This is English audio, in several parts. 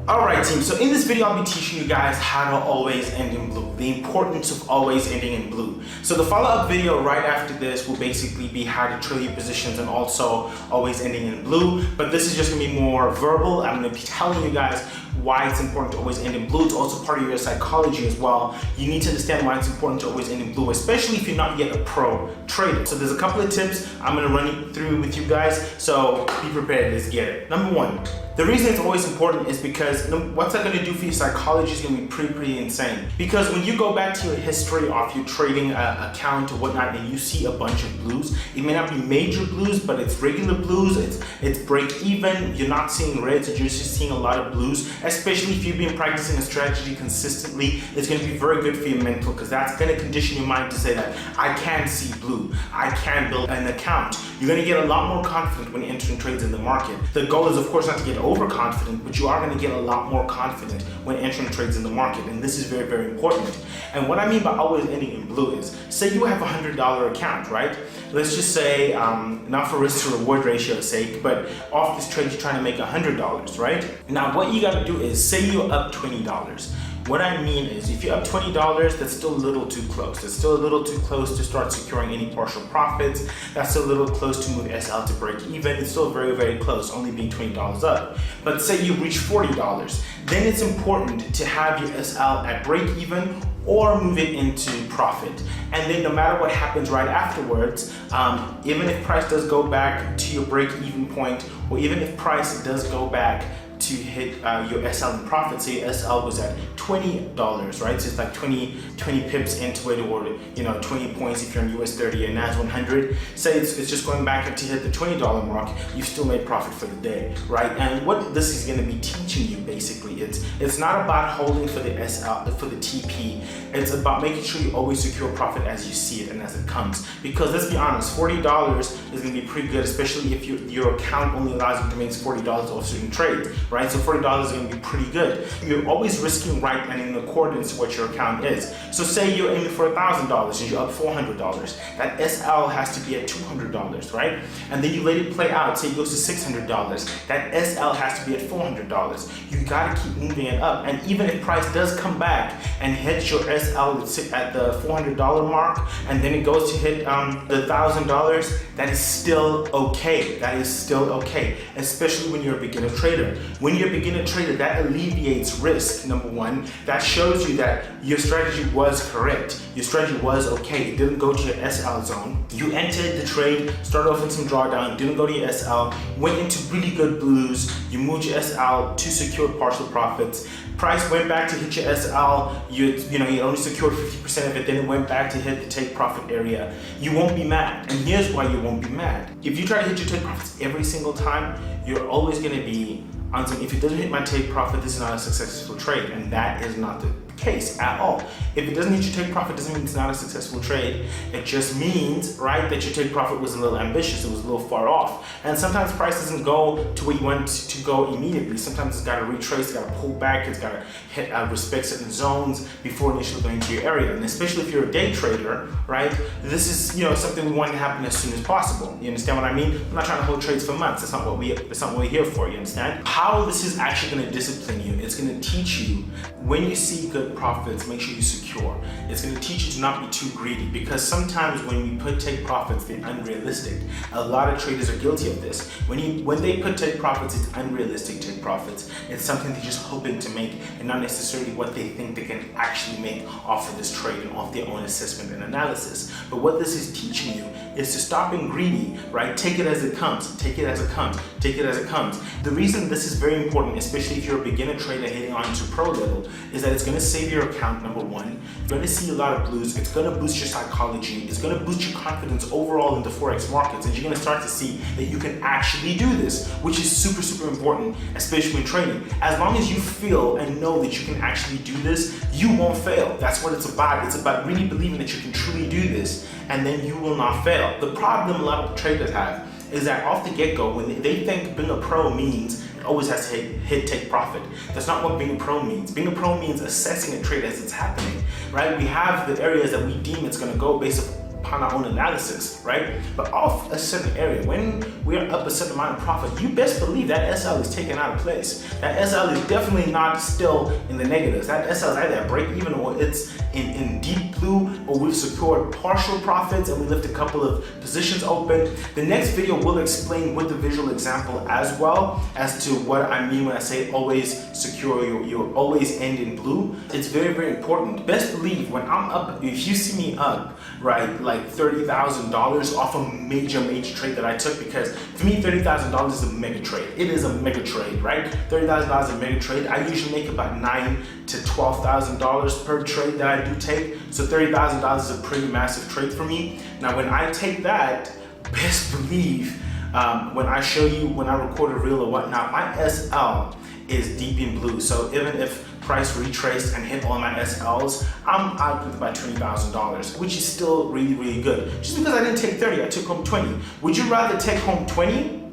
Alright team, so in this video I'll be teaching you guys how to always end in blue, the importance of always ending in blue. So the follow-up video right after this will basically be how to trail your positions and also always ending in blue, but this is just going to be more verbal. I'm going to be telling you guys why it's important to always end in blue. It's also part of your psychology as well. You need to understand why it's important to always end in blue, especially if you're not yet a pro trader. So there's a couple of tips I'm going to run through with you guys, so be prepared, let's get it. Number one, the reason it's always important is because what's that going to do for your psychology is going to be pretty insane. Because when you go back to your history of your trading account or whatnot and you see a bunch of blues, it may not be major blues, but it's regular blues, it's break even, you're not seeing reds, you're just seeing a lot of blues, especially if you've been practicing a strategy consistently. It's going to be very good for your mental, because that's going to condition your mind to say that I can see blue, I can build an account. You're going to get a lot more confident when entering trades in the market. The goal is of course not to get overconfident, but you are going to get a lot more confident when entering trades in the market, and this is very, very important. And what I mean by always ending in blue is, say you have a $100 account, right? Let's just say, not for risk to reward ratio's sake, but off this trade you're trying to make $100, right? Now what you got to do is, say you're up $20. What I mean is, if you're up $20, that's still a little too close. That's still a little too close to start securing any partial profits. That's still a little close to move SL to break even. It's still very, very close, only being $20 up. But say you reach $40, then it's important to have your SL at break even or move it into profit. And then no matter what happens right afterwards, even if price does go back to your break even point, or even if price does go back to hit your SL in profit, say your SL was at $20, right? So it's like 20 pips into it, or 20 points if you're in US 30 and NAS 100. Say it's just going back to hit the $20 mark, you've still made profit for the day, right? And what this is going to be teaching you basically, it's not about holding for the SL, for the TP. It's about making sure you always secure profit as you see it and as it comes. Because let's be honest, $40 is going to be pretty good, especially if your account only allows you to make $40 off certain trades, right? So $40 is going to be pretty good. You're always risking right and in accordance to what your account is. So say you're aiming for $1,000 and you're up $400. That SL has to be at $200, right? And then you let it play out. Say it goes to $600. That SL has to be at $400. You got to keep moving it up. And even if price does come back and hit your SL at the $400 mark, and then it goes to hit the $1,000, that is still okay. That is still okay, especially when you're a beginner trader. When you're a beginner trader, that alleviates risk, number one. That shows you that your strategy was correct. Your strategy was okay. It didn't go to your SL zone. You entered the trade, started off in some drawdown, didn't go to your SL, went into really good blues, you moved your SL to secure partial profits. Price went back to hit your SL, you only secured 50% of it, then it went back to hit the take profit area. You won't be mad, and here's why you won't be mad. If you try to hit your take profits every single time, you're always going to be on some, if it doesn't hit my take profit, this is not a successful trade, and that is not the case at all. If it doesn't hit your take profit, doesn't mean it's not a successful trade. It just means, right, that your take profit was a little ambitious, it was a little far off. And sometimes price doesn't go to where you want to go immediately. Sometimes it's got to retrace, it's got to pull back, it's got to hit respect certain zones before initially going to your area. And especially if you're a day trader, right, this is something we want to happen as soon as possible. You understand what I mean? I'm not trying to hold trades for months. That's not what we're here for. You understand? How this is actually going to discipline you, it's going to teach you, when you see good profits, make sure you secure. It's going to teach you to not be too greedy, because sometimes when we take profits, they're unrealistic. A lot of traders are guilty of this. When they take profits, it's unrealistic take profits. It's something they're just hoping to make, and not necessarily what they think they can actually make off of this trade and off their own assessment and analysis. But what this is teaching you is to stop being greedy, right? Take it as it comes. Take it as it comes. Take it as it comes. The reason this is very important, especially if you're a beginner trader heading on to pro level, is that it's going to save your account, number one. You're going to see a lot of blues. It's going to boost your psychology. It's going to boost your confidence overall in the Forex markets. And you're going to start to see that you can actually do this, which is super, super important, especially when trading. As long as you feel and know that you can actually do this, you won't fail. That's what it's about. It's about really believing that you can truly do this, and then you will not fail. The problem a lot of traders have is that off the get-go, when they think being a pro means it always has to hit take profit. That's not what being a pro means. Being a pro means assessing a trade as it's happening, right? We have the areas that we deem it's going to go based upon our own analysis, right? But off a certain area, when we're up a certain amount of profit, you best believe that SL is taken out of place. That SL is definitely not still in the negatives. That SL is either at break even or it's in deep blue, or we've secured partial profits and we left a couple of positions open. The next video will explain with the visual example as well as to what I mean when I say always secure your always end in blue. It's very, very important. Best believe when I'm up, if you see me up, right, like $30,000 off a major trade that I took, because for me $30,000 is a mega trade. It is a mega trade, right? $30,000 is a mega trade. I usually make about $9,000 to $12,000 per trade that I do take. So $30,000 is a pretty massive trade for me. Now when I take that, best believe when I show you, when I record a reel or whatnot, my SL is deep in blue. So even if price retraced and hit all my SLs, I'm out with about $20,000, which is still really, really good. Just because I didn't take 30, I took home 20. Would you rather take home 20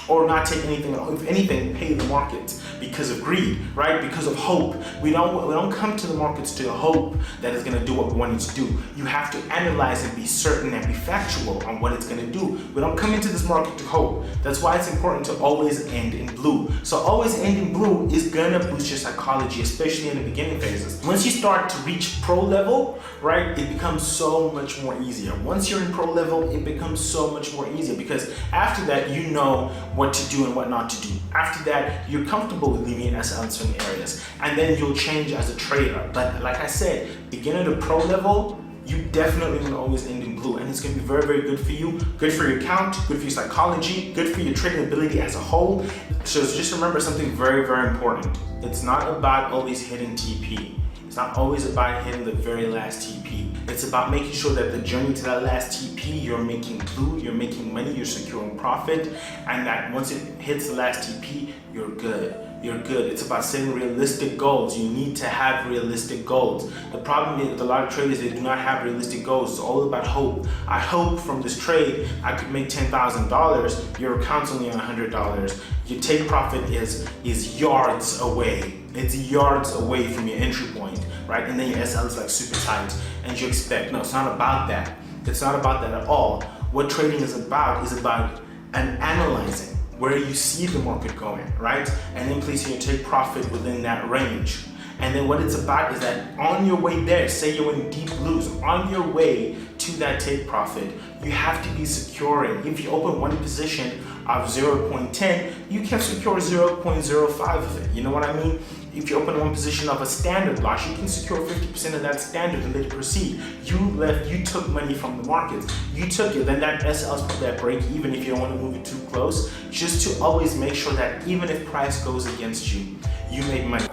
or not take anything at all? If anything, pay the market because of greed, right? Because of hope. We don't come to the markets to hope that it's gonna do what we want it to do. You have to analyze and be certain and be factual on what it's gonna do. We don't come into this market to hope. That's why it's important to always end in blue. So always end in blue is gonna boost your psychology, especially in the beginning phases. Once you start to reach pro level, right, it becomes so much more easier. Once you're in pro level, it becomes so much more easier because after that, you know what to do and what not to do. After that, you're comfortable with leaving an SL in certain areas, and then you'll change as a trader. But like I said, beginner to pro level, you definitely want to always end in blue, and it's going to be very, very good for you, good for your account, good for your psychology, good for your trading ability as a whole. So just remember something very, very important. It's not about always hitting TP. It's not always about hitting the very last TP. It's about making sure that the journey to that last TP, you're making blue, you're making money, you're securing profit, and that once it hits the last TP, you're good. You're good. It's about setting realistic goals. You need to have realistic goals. The problem is with a lot of traders, they do not have realistic goals. It's all about hope. I hope from this trade I could make $10,000. Your account's only on $100. Your take profit is yards away. It's yards away from your entry point, right? And then your SL is like super tight, and you expect. No, it's not about that. It's not about that at all. What trading is about an analyzing where you see the market going, right? And then placing your take profit within that range. And then what it's about is that on your way there, say you're in deep blues, on your way to that take profit, you have to be securing. If you open one position of 0.10, you can secure 0.05 of it. You know what I mean? If you open one position of a standard loss, you can secure 50% of that standard and let it proceed. You took money from the markets. You took it, then that SL is probably at break even if you don't want to move it too close, just to always make sure that even if price goes against you, you make money.